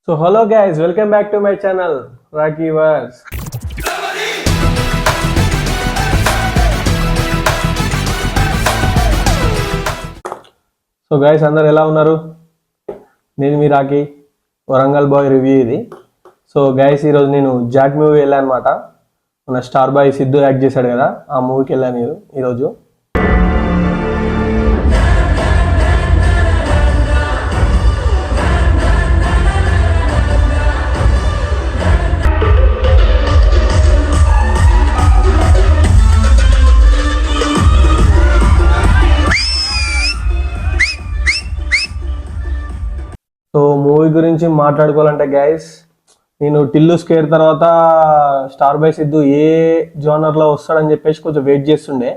So hello guys, welcome back to my channel Rocky Wars. So guys, అందరూ ఎలా ఉన్నారు? నేను మీ రాకీ, వరంగల్ బాయ్ రివ్యూ ఇది. సో గైస్, ఈరోజు నేను జాట్ మూవీ వెళ్ళాను అనమాట. మన స్టార్ బాయ్ సిద్ధు యాక్ట్ చేశాడు కదా, ఆ మూవీకి వెళ్ళాను ఈరోజు. సో మూవీ గురించి మాట్లాడుకోవాలంటే గైస్, నేను టిల్లు స్క్వేర్ తర్వాత స్టార్ బాయ్ సిద్ధు ఏ జోనర్లో వస్తాడని చెప్పేసి కొంచెం వెయిట్ చేస్తుండే.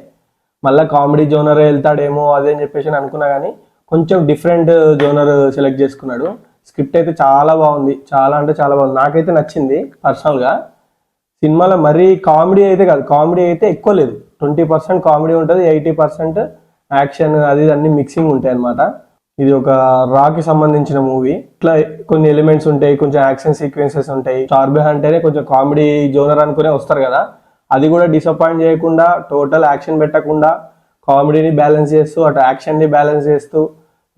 మళ్ళీ కామెడీ జోనర్ వెళ్తాడేమో అదే అని చెప్పేసి అనుకున్నా, కానీ కొంచెం డిఫరెంట్ జోనర్ సెలెక్ట్ చేసుకున్నాడు. స్క్రిప్ట్ అయితే చాలా బాగుంది, చాలా అంటే చాలా బాగుంది, నాకైతే నచ్చింది పర్సనల్గా. సినిమాలో మరీ కామెడీ అయితే కాదు, కామెడీ అయితే ఎక్కువ లేదు, 20% కామెడీ ఉంటుంది, 80% యాక్షన్ అది అన్ని మిక్సింగ్ ఉంటాయి అన్నమాట. ఇది ఒక రాకి సంబంధించిన మూవీ. ఇట్లా కొన్ని ఎలిమెంట్స్ ఉంటాయి, కొంచెం యాక్షన్ సీక్వెన్సెస్ ఉంటాయి. స్టార్ బాయ్ అంటేనే కొంచెం కామెడీ జోనర్ అనుకునే వస్తారు కదా, అది కూడా డిసప్పాయింట్ చేయకుండా టోటల్ యాక్షన్ పెట్టకుండా కామెడీని బ్యాలెన్స్ చేస్తూ అటు యాక్షన్ని బ్యాలెన్స్ చేస్తూ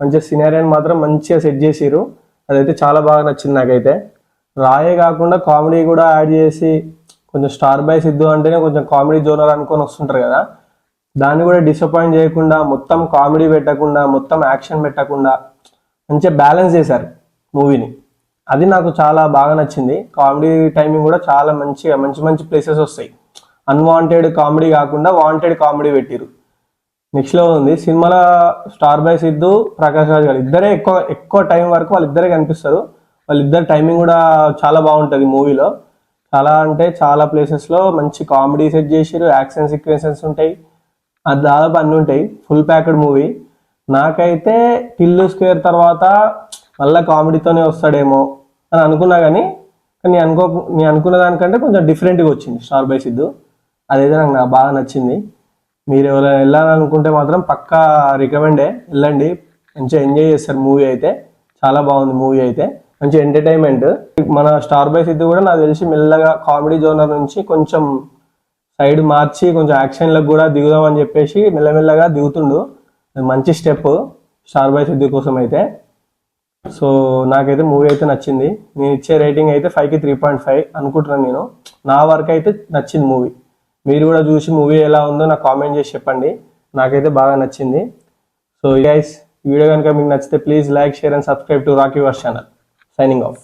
మంచిగా సినారియోని మాత్రం మంచిగా సెట్ చేసిరు. అదైతే చాలా బాగా నచ్చింది నాకైతే. రాయే కాకుండా కామెడీ కూడా యాడ్ చేసి, కొంచెం స్టార్ బాయ్ సిద్ధు అంటేనే కొంచెం కామెడీ జోనర్ అనుకొని వస్తుంటారు కదా, దాన్ని కూడా డిసప్పాయింట్ చేయకుండా మొత్తం కామెడీ పెట్టకుండా మొత్తం యాక్షన్ పెట్టకుండా మంచిగా బ్యాలెన్స్ చేశారు మూవీని. అది నాకు చాలా బాగా నచ్చింది. కామెడీ టైమింగ్ కూడా చాలా మంచిగా మంచి ప్లేసెస్ వస్తాయి. అన్వాంటెడ్ కామెడీ కాకుండా వాంటెడ్ కామెడీ పెట్టిరు. నెక్స్ట్ లెవెల్ ఉంది సినిమాలో. స్టార్ బాయ్ సిద్ధు, ప్రకాష్ రాజ్ గారు ఇద్దరే ఎక్కువ టైం వరకు వాళ్ళిద్దరే కనిపిస్తారు. వాళ్ళిద్దరు టైమింగ్ కూడా చాలా బాగుంటుంది మూవీలో. చాలా అంటే చాలా ప్లేసెస్లో మంచి కామెడీ సెట్ చేసిరు, యాక్షన్ సీక్వెన్సెస్ ఉంటాయి, అది దాదాపు అన్నీ ఉంటాయి. Full packed movie. నాకైతే టిల్లు స్క్వేర్ తర్వాత మళ్ళీ కామెడీతోనే వస్తాడేమో అని అనుకున్నా, కానీ నేను అనుకున్న దానికంటే కొంచెం డిఫరెంట్గా వచ్చింది స్టార్ బాయ్ సిద్ధు. అదైతే నాకు బాగా నచ్చింది. మీరు ఎవరైనా వెళ్ళాలనుకుంటే మాత్రం పక్కా రికమెండే, వెళ్ళండి, మంచిగా ఎంజాయ్ చేస్తారు. మూవీ అయితే చాలా బాగుంది. మూవీ అయితే మంచి ఎంటర్టైన్మెంట్. మన స్టార్ బాయ్ సిద్ధు కూడా నాకు తెలిసి మెల్లగా కామెడీ జోనర్ నుంచి కొంచెం సైడ్ మార్చి కొంచెం యాక్షన్లకు కూడా దిగుదామని చెప్పేసి మెల్లమెల్లగా దిగుతుండు. మంచి స్టెప్ స్టార్ బాయ్ సిద్ధు కోసం అయితే. సో నాకైతే మూవీ అయితే నచ్చింది. నేను ఇచ్చే రేటింగ్ అయితే 5కి 3.5 అనుకుంటున్నాను నేను. నా వరకు అయితే నచ్చింది మూవీ. మీరు కూడా చూసి మూవీ ఎలా ఉందో నాకు కామెంట్ చేసి చెప్పండి. నాకైతే బాగా నచ్చింది. సో గైస్, ఈ వీడియో కనుక మీకు నచ్చితే please like, share and subscribe to Rocky verse channel. Signing of.